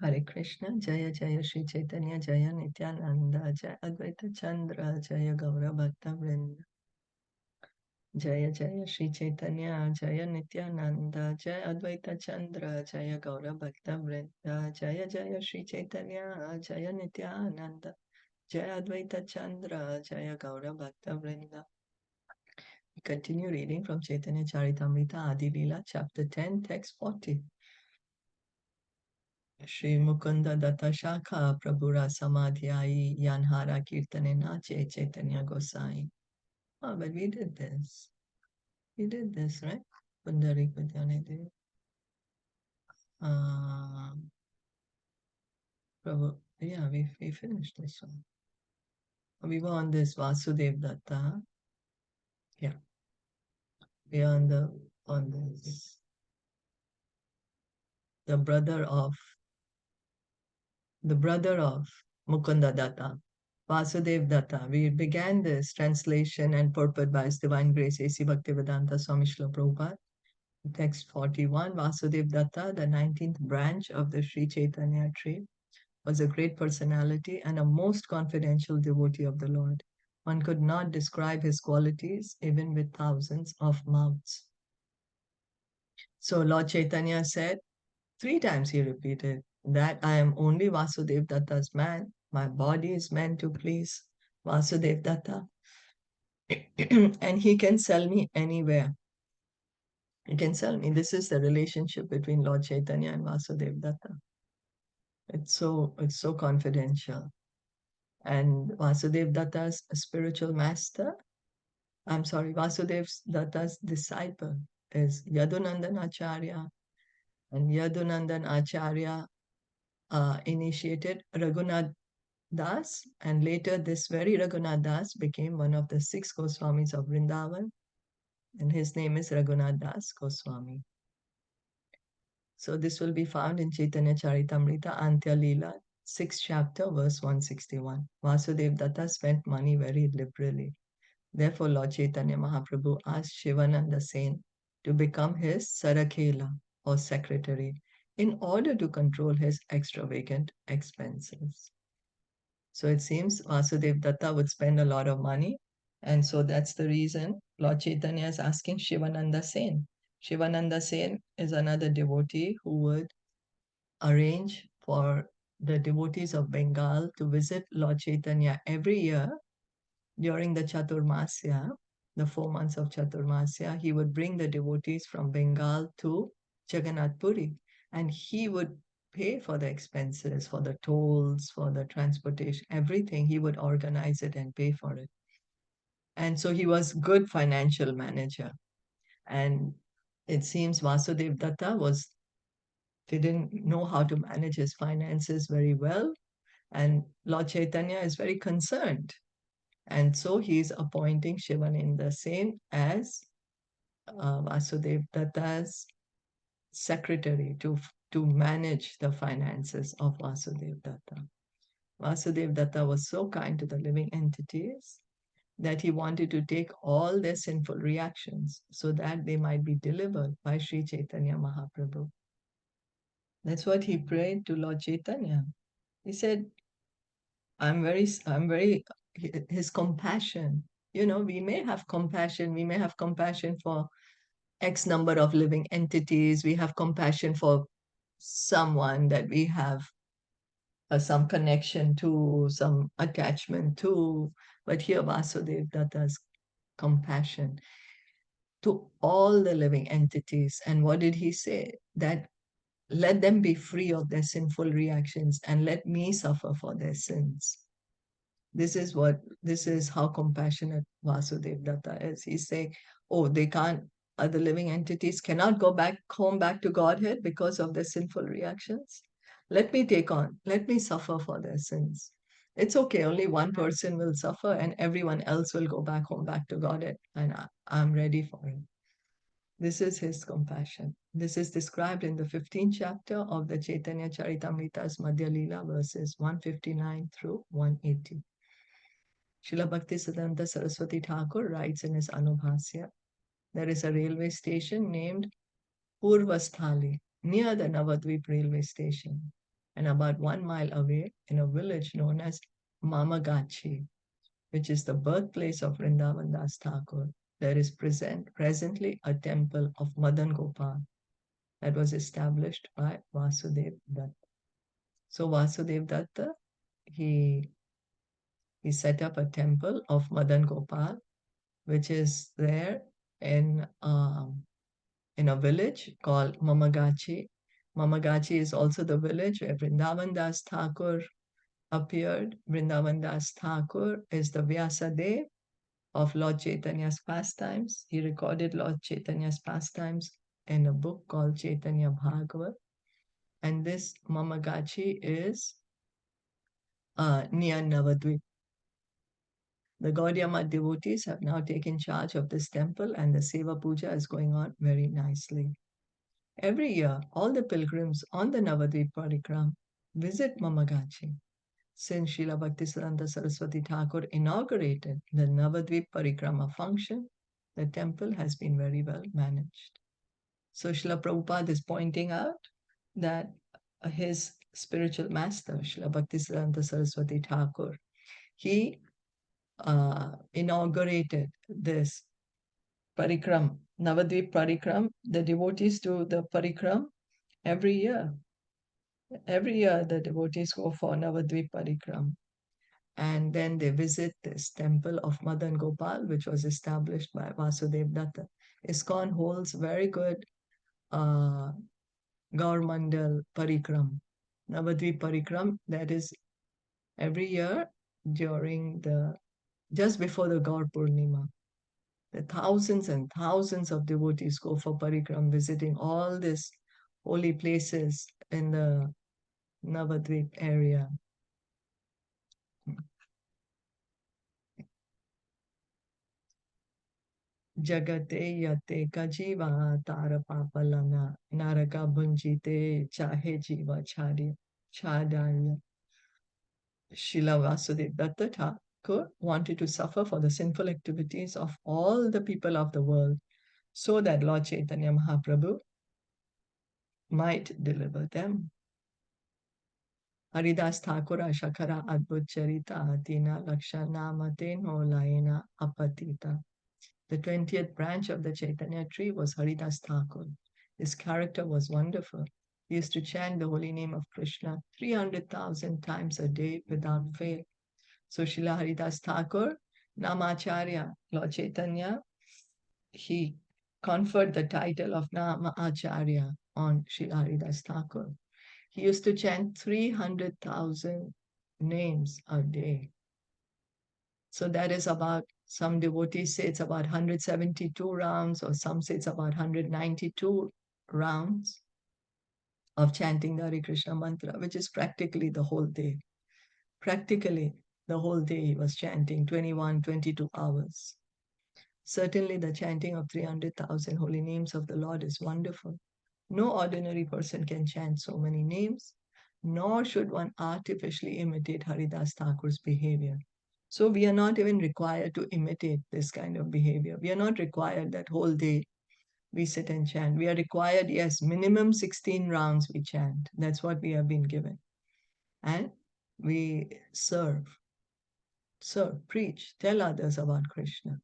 Hare Krishna, Jaya Jaya Shri Chaitanya, Jaya Nityananda, Jaya Advaita Chandra, Jaya Gaura Bhakta Vrinda. Jaya Jaya Shri Chaitanya, Jaya Nityananda, Jaya Advaita Chandra, Jaya Gaura Bhakta Vrinda. Jaya Jaya Shri Chaitanya, Jaya Nityananda, Jaya Advaita Chandra, Jaya Gaura Bhakta Vrinda. We continue reading from Caitaniya Caritamita, Adi Lila, chapter 10, text 40. Shri Mukunda Datta Shakha Prabhura Samadhyai Yanhara Kirtane Nache Chaitanya Gosai. Oh, but we did this. We did this, right? Pundarik Vidyanidhi. Prabhu, yeah, we finished this one. We were on this Vasudev Datta. Yeah, we are on this the brother of Mukunda Datta. Vasudev Datta. We began this translation and purport by His Divine Grace A.C. Bhaktivedanta Swami Srila Prabhupada. Text 41, Vasudev Datta, the 19th branch of the Sri Chaitanya tree, was a great personality and a most confidential devotee of the Lord. One could not describe his qualities even with thousands of mouths. So Lord Chaitanya said, 3 times he repeated, that I am only Vasudev Datta's man. My body is meant to please Vasudev Datta. And he can sell me anywhere. He can sell me. This is the relationship between Lord Chaitanya and Vasudev Datta. It's so confidential. And Vasudev Datta's spiritual master, Vasudev Datta's disciple is Yadunandan Acharya. And Yadunandan Acharya initiated Raghunath Das, and later this very Raghunath Das became one of the 6 Goswamis of Vrindavan, and his name is Raghunath Das Goswami. So this will be found in Caitanya Caritamrita, Antya Leela, 6th chapter, verse 161. Vasudev Datta spent money very liberally. Therefore, Lord Chaitanya Mahaprabhu asked Shivananda Sen to become his Sarakela, or secretary, in order to control his extravagant expenses. So it seems Vasudev Datta would spend a lot of money. And so that's the reason Lord Chaitanya is asking Shivananda Sen. Shivananda Sen is another devotee who would arrange for the devotees of Bengal to visit Lord Chaitanya every year during the Chaturmasya, the 4 months of Chaturmasya. He would bring the devotees from Bengal to Jagannath Puri, and he would pay for the expenses, for the tolls, for the transportation, everything. He would organize it and pay for it. And so he was good financial manager. And it seems Vasudev Datta didn't know how to manage his finances very well. And Lord Chaitanya is very concerned. And so he is appointing Shivananda Sen as Vasudev Datta's secretary to manage the finances of Vasudev Datta. Vasudev Datta was so kind to the living entities that he wanted to take all their sinful reactions so that they might be delivered by Sri Chaitanya Mahaprabhu. That's what he prayed to Lord Chaitanya. He said, I'm very, his compassion. We may have compassion for X number of living entities. We have compassion for someone that we have some connection to, some attachment to. But here Vasudev Datta's compassion to all the living entities. And what did he say? That let them be free of their sinful reactions and let me suffer for their sins. This is how compassionate Vasudev Datta is. He's saying, oh, they can't, the living entities cannot go back home back to Godhead because of their sinful reactions. Let me suffer for their sins. It's okay, only one person will suffer and everyone else will go back home back to Godhead. And I'm ready for it. This is his compassion. This is described in the 15th chapter of the Caitanya Caritamrita's Madhya Leela, verses 159 through 180. Srila Bhaktisiddhanta Saraswati Thakur writes in his Anubhasya, there is a railway station named Purvasthali near the Navadvip railway station. And about 1 mile away, in a village known as Mamagachi, which is the birthplace of Vrindavan Das Thakur, there is presently a temple of Madan Gopal that was established by Vasudev Datta. So Vasudev Datta, he set up a temple of Madan Gopal, which is there in in a village called Mamagachi. Mamagachi is also the village where Vrindavan Das Thakur appeared. Vrindavan Das Thakur is the Vyasadeva of Lord Chaitanya's pastimes. He recorded Lord Chaitanya's pastimes in a book called Caitaniya Bhagavatam. And this Mamagachi is near Navadvip. The Gaudiya Math devotees have now taken charge of this temple, and the Seva Puja is going on very nicely. Every year, all the pilgrims on the Navadvip Parikram visit Mamagachi. Since Srila Bhaktisiddhanta Saraswati Thakur inaugurated the Navadvip Parikrama function, the temple has been very well managed. So Srila Prabhupada is pointing out that his spiritual master, Srila Bhaktisiddhanta Saraswati Thakur, he inaugurated this Parikram, Navadvip Parikram. The devotees do the Parikram every year. Every year, the devotees go for Navadvip Parikram. And then they visit this temple of Madan Gopal, which was established by Vasudev Datta. ISKCON holds very good Gaur-Mandal Parikram, Navadvip Parikram, that is every year during just before the Gaur Purnima. The thousands and thousands of devotees go for Parikram, visiting all these holy places in the Navadvip area. Jagate yate kajiva tara papalana naraka bhunjite chahe jiva chadaya. Srila Vasudev Datta Thakur wanted to suffer for the sinful activities of all the people of the world so that Lord Chaitanya Mahaprabhu might deliver them. Haridas Thakura Shakara Adbhut Charita Atina Lakshana Teno Laena Apatita. The 20th branch of the Chaitanya tree was Haridas Thakur. His character was wonderful. He used to chant the holy name of Krishna 300,000 times a day without fail. So Srila Haridas Thakur, Namacharya, Lord Chaitanya, he conferred the title of Namacharya on Srila Haridas Thakur. He used to chant 300,000 names a day. So that is about, some devotees say it's about 172 rounds, or some say it's about 192 rounds of chanting the Hare Krishna mantra, which is practically the whole day. Practically the whole day he was chanting 21, 22 hours. Certainly the chanting of 300,000 holy names of the Lord is wonderful. No ordinary person can chant so many names, nor should one artificially imitate Haridas Thakur's behavior. So we are not even required to imitate this kind of behavior. We are not required that whole day we sit and chant. We are required, yes, minimum 16 rounds we chant. That's what we have been given. And we serve, preach, tell others about Krishna.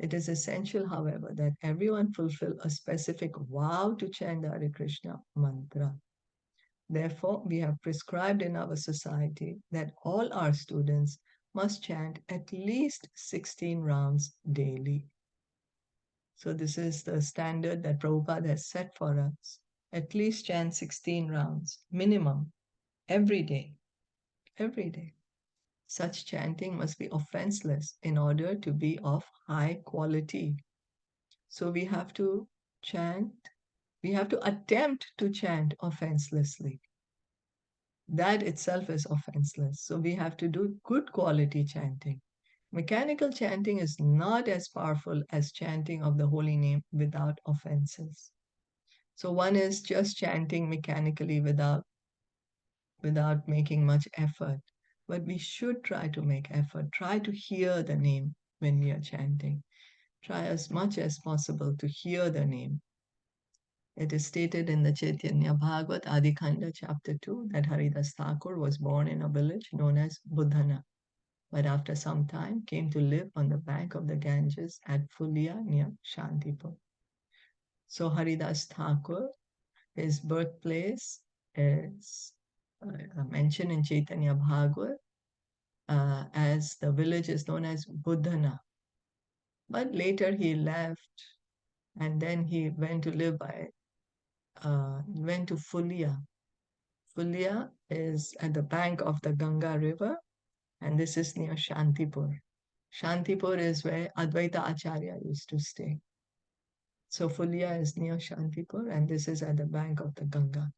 It is essential, however, that everyone fulfill a specific vow to chant the Hare Krishna mantra. Therefore, we have prescribed in our society that all our students must chant at least 16 rounds daily. So this is the standard that Prabhupada has set for us. At least chant 16 rounds, minimum, every day. Every day. Such chanting must be offenseless in order to be of high quality. So we have to chant, we have to attempt to chant offenselessly. That itself is offenseless. So we have to do good quality chanting. Mechanical chanting is not as powerful as chanting of the holy name without offenses. So one is just chanting mechanically without making much effort. But we should try to make effort. Try to hear the name when we are chanting. Try as much as possible to hear the name. It is stated in the Caitanya Bhagavat, Adikanda, chapter 2, that Haridas Thakur was born in a village known as Budhana, but after some time came to live on the bank of the Ganges at Fulia near Shantipur. So Haridas Thakur, his birthplace is mentioned in Caitanya Bhagavat as the village is known as Budhana. But later he left and then he went to live went to Fulia. Fulia is at the bank of the Ganga river, and this is near Shantipur. Shantipur is where Advaita Acharya used to stay. So Fulia is near Shantipur, and this is at the bank of the Ganga.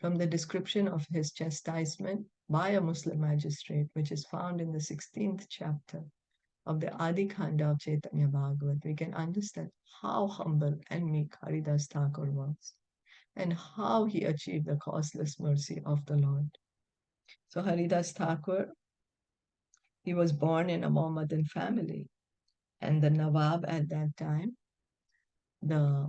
From the description of his chastisement by a Muslim magistrate, which is found in the 16th chapter of the Adi Khanda of Caitanya Bhagavat, we can understand how humble and meek Haridas Thakur was, and how he achieved the causeless mercy of the Lord. So Haridas Thakur, he was born in a Mohammedan family, and the Nawab at that time, the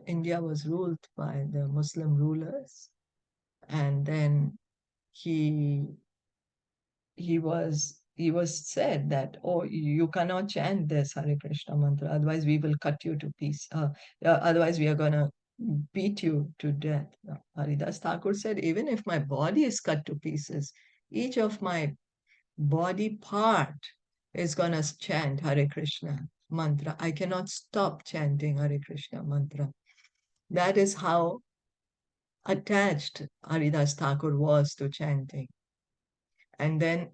India was ruled by the Muslim rulers, and then he was said that, oh, you cannot chant this Hare Krishna mantra, otherwise we will cut you to pieces. Otherwise we are gonna beat you to death. Haridas Thakur said, even if my body is cut to pieces, each of my body part is gonna chant Hare Krishna mantra. I cannot stop chanting Hare Krishna mantra. That is how attached Haridas Thakur was to chanting. And then,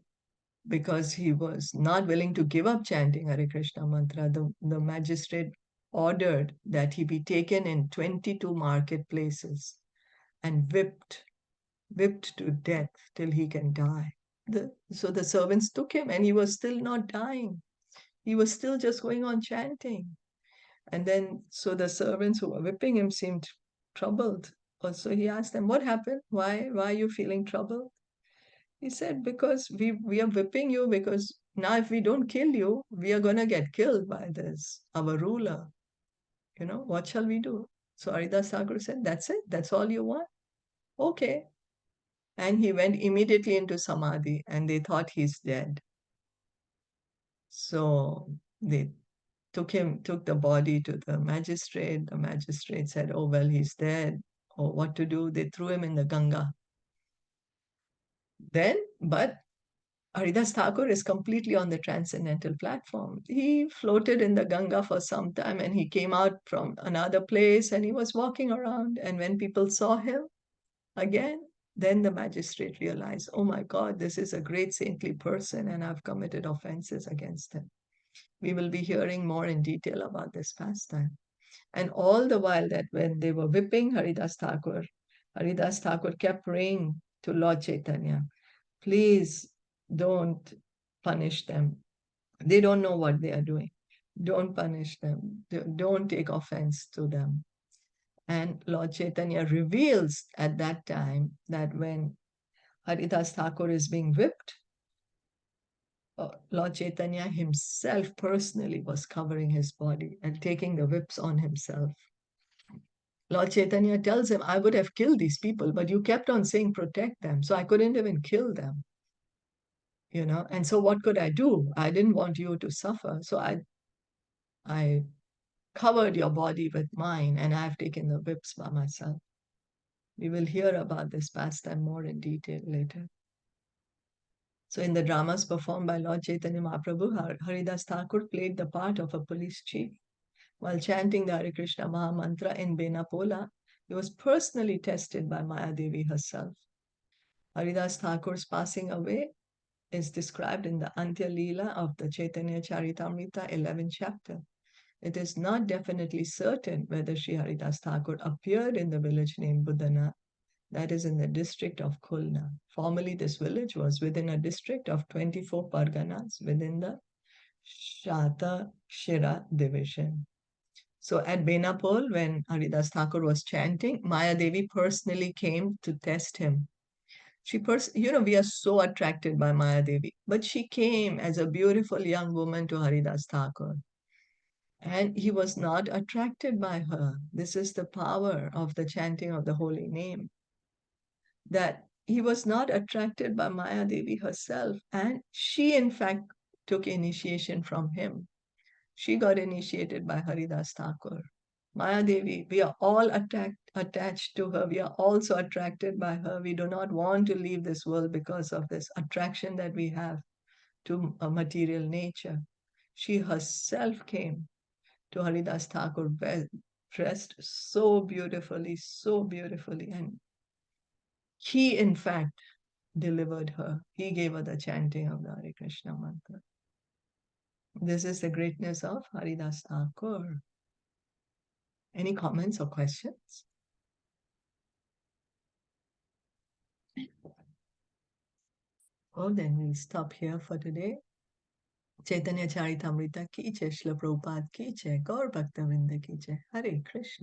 because he was not willing to give up chanting Hare Krishna mantra, the magistrate ordered that he be taken in 22 marketplaces and whipped to death till he can die. So the servants took him, and he was still not dying. He was still just going on chanting. And then, so the servants who were whipping him seemed troubled. Also, he asked them, what happened? Why are you feeling troubled? He said, because we are whipping you, because now if we don't kill you, we are going to get killed by this, our ruler. What shall we do? So Haridas Thakur said, that's it? That's all you want? Okay. And he went immediately into Samadhi, and they thought he's dead. So they took the body to the magistrate. The magistrate said, oh, well, he's dead. Or what to do? They threw him in the Ganga. But Haridas Thakur is completely on the transcendental platform. He floated in the Ganga for some time, and he came out from another place and he was walking around. And when people saw him again, then the magistrate realized, oh my God, this is a great saintly person, and I've committed offenses against him. We will be hearing more in detail about this pastime. And all the while that when they were whipping Haridas Thakur kept praying to Lord Chaitanya, please don't punish them. They don't know what they are doing. Don't punish them. Don't take offense to them. And Lord Chaitanya reveals at that time that when Haridas Thakur is being whipped, Lord Chaitanya himself personally was covering his body and taking the whips on himself. Lord Chaitanya tells him, I would have killed these people, but you kept on saying protect them, so I couldn't even kill them. And so what could I do? I didn't want you to suffer, so I covered your body with mine, and I've taken the whips by myself. We will hear about this pastime more in detail later. So in the dramas performed by Lord Chaitanya Mahaprabhu, Haridas Thakur played the part of a police chief. While chanting the Hare Krishna Maha Mantra in Benapola, he was personally tested by Maya Devi herself. Haridas Thakur's passing away is described in the Antya Leela of the Caitaniya Caritamita 11th chapter. It is not definitely certain whether Sri Haridas Thakur appeared in the village named Budhana, that is in the district of Khulna. Formerly, this village was within a district of 24 Parganas within the Shata Shira division. So at Benapol, when Haridas Thakur was chanting, Maya Devi personally came to test him. We are so attracted by Maya Devi, but she came as a beautiful young woman to Haridas Thakur. And he was not attracted by her. This is the power of the chanting of the holy name, that he was not attracted by Maya Devi herself. And she, in fact, took initiation from him. She got initiated by Haridas Thakur. Maya Devi, we are all attached to her. We are also attracted by her. We do not want to leave this world because of this attraction that we have to a material nature. She herself came to Haridas Thakur, dressed so beautifully, and he, in fact, delivered her. He gave her the chanting of the Hare Krishna mantra. This is the greatness of Haridas Thakur. Any comments or questions? Oh, then we'll stop here for today. Caitanya Caritamrita ki jai, Srila Prabhupada ki jai, Gaur Bhakta Vrinda ki jai. Hare Krishna.